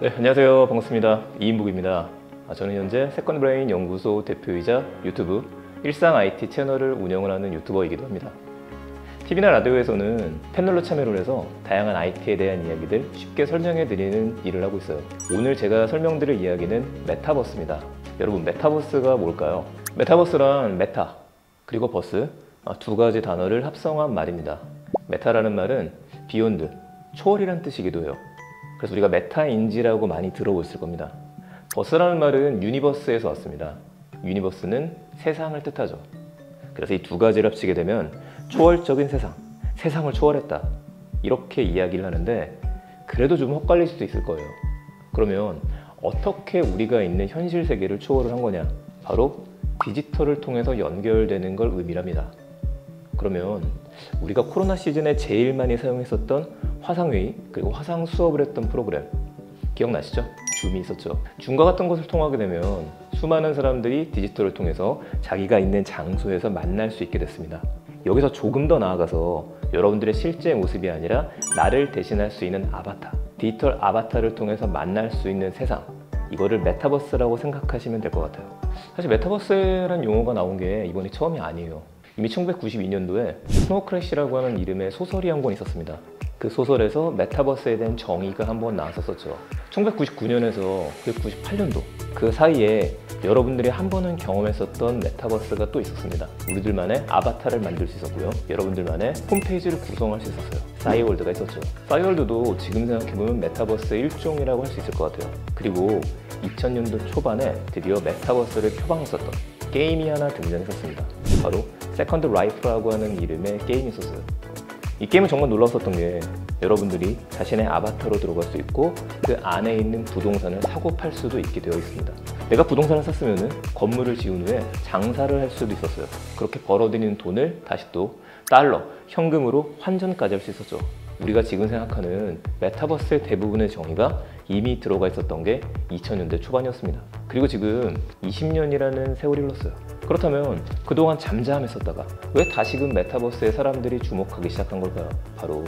네, 안녕하세요. 반갑습니다. 이인복입니다. 저는 현재 세컨드브레인 연구소 대표이자 유튜브 일상 IT 채널을 운영을 하는 유튜버이기도 합니다. TV나 라디오에서는 패널로 참여를 해서 다양한 IT에 대한 이야기들 쉽게 설명해 드리는 일을 하고 있어요. 오늘 제가 설명드릴 이야기는 메타버스입니다. 여러분, 메타버스가 뭘까요? 메타버스란 메타 그리고 버스 두 가지 단어를 합성한 말입니다. 메타라는 말은 비욘드, 초월이란 뜻이기도 해요. 그래서 우리가 메타인지라고 많이 들어보셨을 겁니다. 버스라는 말은 유니버스에서 왔습니다. 유니버스는 세상을 뜻하죠. 그래서 이 두 가지를 합치게 되면 초월적인 세상, 세상을 초월했다, 이렇게 이야기를 하는데, 그래도 좀 헛갈릴 수도 있을 거예요. 그러면 어떻게 우리가 있는 현실 세계를 초월을 한 거냐? 바로 디지털을 통해서 연결되는 걸 의미합니다. 그러면 우리가 코로나 시즌에 제일 많이 사용했었던 화상회의 그리고 화상 수업을 했던 프로그램 기억나시죠? 줌이 있었죠. 줌과 같은 것을 통하게 되면 수많은 사람들이 디지털을 통해서 자기가 있는 장소에서 만날 수 있게 됐습니다. 여기서 조금 더 나아가서 여러분들의 실제 모습이 아니라 나를 대신할 수 있는 아바타, 디지털 아바타를 통해서 만날 수 있는 세상, 이거를 메타버스라고 생각하시면 될 것 같아요. 사실 메타버스라는 용어가 나온 게 이번이 처음이 아니에요. 이미 1992년도에 스노우 크래시라고 하는 이름의 소설이 한 권 있었습니다. 그 소설에서 메타버스에 대한 정의가 한 번 나왔었죠. 1999년에서 1998년도 그 사이에 여러분들이 한 번은 경험했었던 메타버스가 또 있었습니다. 우리들만의 아바타를 만들 수 있었고요. 여러분들만의 홈페이지를 구성할 수 있었어요. 싸이월드가 있었죠. 싸이월드도 지금 생각해보면 메타버스의 일종이라고 할 수 있을 것 같아요. 그리고 2000년도 초반에 드디어 메타버스를 표방했었던 게임이 하나 등장했었습니다. 바로 세컨드 라이프라고 하는 이름의 게임이 있었어요. 이 게임은 정말 놀라웠었던 게 여러분들이 자신의 아바타로 들어갈 수 있고 그 안에 있는 부동산을 사고 팔 수도 있게 되어 있습니다. 내가 부동산을 샀으면 건물을 지은 후에 장사를 할 수도 있었어요. 그렇게 벌어들이는 돈을 다시 또 달러, 현금으로 환전까지 할 수 있었죠. 우리가 지금 생각하는 메타버스의 대부분의 정의가 이미 들어가 있었던 게 2000년대 초반이었습니다. 그리고 지금 20년이라는 세월이 흘렀어요. 그렇다면 그동안 잠잠했었다가 왜 다시금 메타버스에 사람들이 주목하기 시작한 걸까요? 바로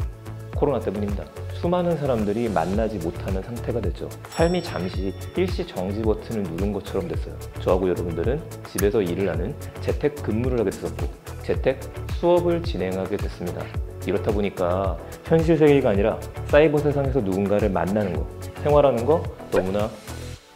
코로나 때문입니다. 수많은 사람들이 만나지 못하는 상태가 됐죠. 삶이 잠시 일시 정지 버튼을 누른 것처럼 됐어요. 저하고 여러분들은 집에서 일을 하는 재택 근무를 하게 됐었고 재택 수업을 진행하게 됐습니다. 이렇다 보니까 현실 세계가 아니라 사이버 세상에서 누군가를 만나는 거, 생활하는 거 너무나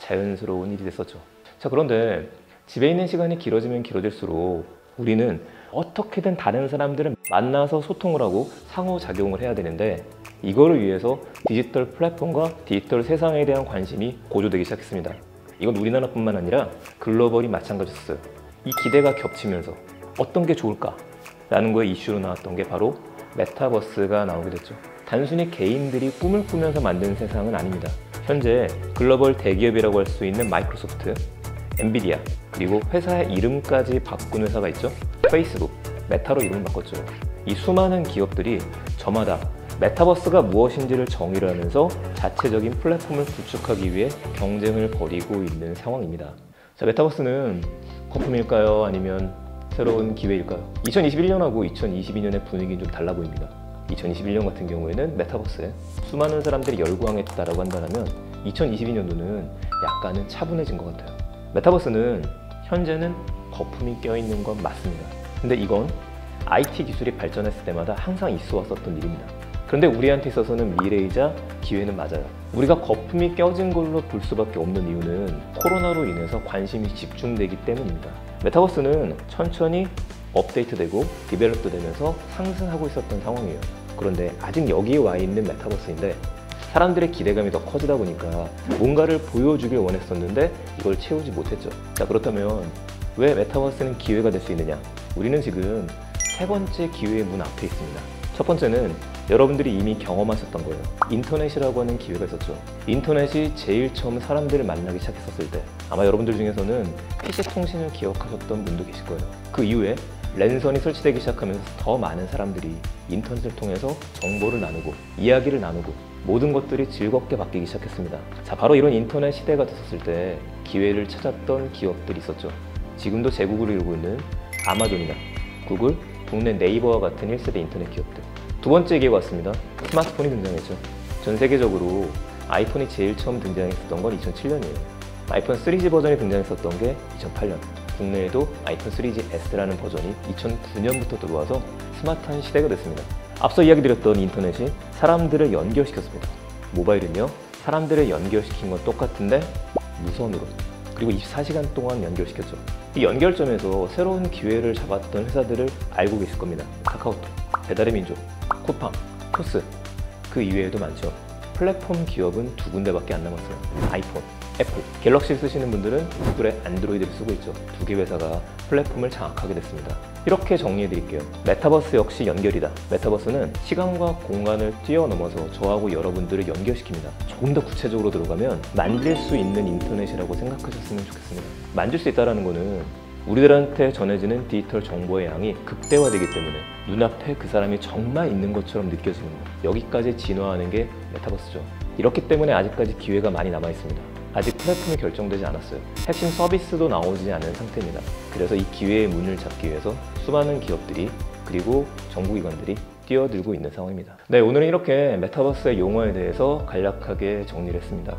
자연스러운 일이 됐었죠. 자, 그런데 집에 있는 시간이 길어지면 길어질수록 우리는 어떻게든 다른 사람들을 만나서 소통을 하고 상호작용을 해야 되는데, 이거를 위해서 디지털 플랫폼과 디지털 세상에 대한 관심이 고조되기 시작했습니다. 이건 우리나라뿐만 아니라 글로벌이 마찬가지였어요. 이 기대가 겹치면서 어떤 게 좋을까? 라는 거에 이슈로 나왔던 게 바로 메타버스가 나오게 됐죠. 단순히 개인들이 꿈을 꾸면서 만든 세상은 아닙니다. 현재 글로벌 대기업이라고 할 수 있는 마이크로소프트, 엔비디아, 그리고 회사의 이름까지 바꾼 회사가 있죠. 페이스북, 메타로 이름을 바꿨죠. 이 수많은 기업들이 저마다 메타버스가 무엇인지를 정의를 하면서 자체적인 플랫폼을 구축하기 위해 경쟁을 벌이고 있는 상황입니다. 자, 메타버스는 거품일까요? 아니면 새로운 기회일까요? 2021년하고 2022년의 분위기는 좀 달라 보입니다. 2021년 같은 경우에는 메타버스에 수많은 사람들이 열광했다라고 한다면 2022년도는 약간은 차분해진 것 같아요. 메타버스는 현재는 거품이 껴있는 건 맞습니다. 근데 이건 IT 기술이 발전했을 때마다 항상 있어 왔었던 일입니다. 그런데 우리한테 있어서는 미래이자 기회는 맞아요. 우리가 거품이 껴진 걸로 볼 수밖에 없는 이유는 코로나로 인해서 관심이 집중되기 때문입니다. 메타버스는 천천히 업데이트되고 디벨롭도 되면서 상승하고 있었던 상황이에요. 그런데 아직 여기에 와 있는 메타버스인데 사람들의 기대감이 더 커지다 보니까 뭔가를 보여주길 원했었는데 이걸 채우지 못했죠. 자, 그렇다면 왜 메타버스는 기회가 될 수 있느냐? 우리는 지금 세 번째 기회의 문 앞에 있습니다. 첫 번째는 여러분들이 이미 경험하셨던 거예요. 인터넷이라고 하는 기회가 있었죠. 인터넷이 제일 처음 사람들을 만나기 시작했었을 때 아마 여러분들 중에서는 PC 통신을 기억하셨던 분도 계실 거예요. 그 이후에 랜선이 설치되기 시작하면서 더 많은 사람들이 인터넷을 통해서 정보를 나누고 이야기를 나누고 모든 것들이 즐겁게 바뀌기 시작했습니다. 자, 바로 이런 인터넷 시대가 됐었을 때 기회를 찾았던 기업들이 있었죠. 지금도 제국을 이루고 있는 아마존이나 구글, 국내 네이버와 같은 1세대 인터넷 기업들. 두 번째 기회가 왔습니다. 스마트폰이 등장했죠. 전 세계적으로 아이폰이 제일 처음 등장했었던 건 2007년이에요. 아이폰 3G 버전이 등장했었던 게 2008년. 국내에도 아이폰 3G S라는 버전이 2009년부터 들어와서 스마트한 시대가 됐습니다. 앞서 이야기 드렸던 인터넷이 사람들을 연결시켰습니다. 모바일은요, 사람들을 연결시킨 건 똑같은데 무선으로, 그리고 24시간 동안 연결시켰죠. 이 연결점에서 새로운 기회를 잡았던 회사들을 알고 계실 겁니다. 카카오톡, 배달의 민족, 쿠팡, 토스, 그 이외에도 많죠. 플랫폼 기업은 두 군데밖에 안 남았어요. 아이폰, 애플. 갤럭시 쓰시는 분들은 구글의 안드로이드를 쓰고 있죠. 두 개 회사가 플랫폼을 장악하게 됐습니다. 이렇게 정리해 드릴게요. 메타버스 역시 연결이다. 메타버스는 시간과 공간을 뛰어넘어서 저하고 여러분들을 연결시킵니다. 조금 더 구체적으로 들어가면 만질 수 있는 인터넷이라고 생각하셨으면 좋겠습니다. 만질 수 있다는 거는 우리들한테 전해지는 디지털 정보의 양이 극대화되기 때문에 눈앞에 그 사람이 정말 있는 것처럼 느껴지는 것, 여기까지 진화하는 게 메타버스죠. 이렇기 때문에 아직까지 기회가 많이 남아 있습니다. 아직 플랫폼이 결정되지 않았어요. 핵심 서비스도 나오지 않은 상태입니다. 그래서 이 기회의 문을 잡기 위해서 수많은 기업들이, 그리고 정부기관들이 뛰어들고 있는 상황입니다. 네, 오늘은 이렇게 메타버스의 용어에 대해서 간략하게 정리를 했습니다.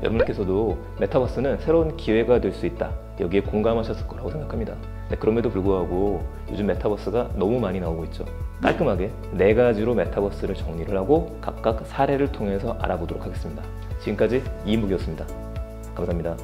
여러분께서도 메타버스는 새로운 기회가 될 수 있다, 여기에 공감하셨을 거라고 생각합니다. 네, 그럼에도 불구하고 요즘 메타버스가 너무 많이 나오고 있죠. 깔끔하게 4가지로 메타버스를 정리를 하고 각각 사례를 통해서 알아보도록 하겠습니다. 지금까지 이인북이었습니다. 감사합니다.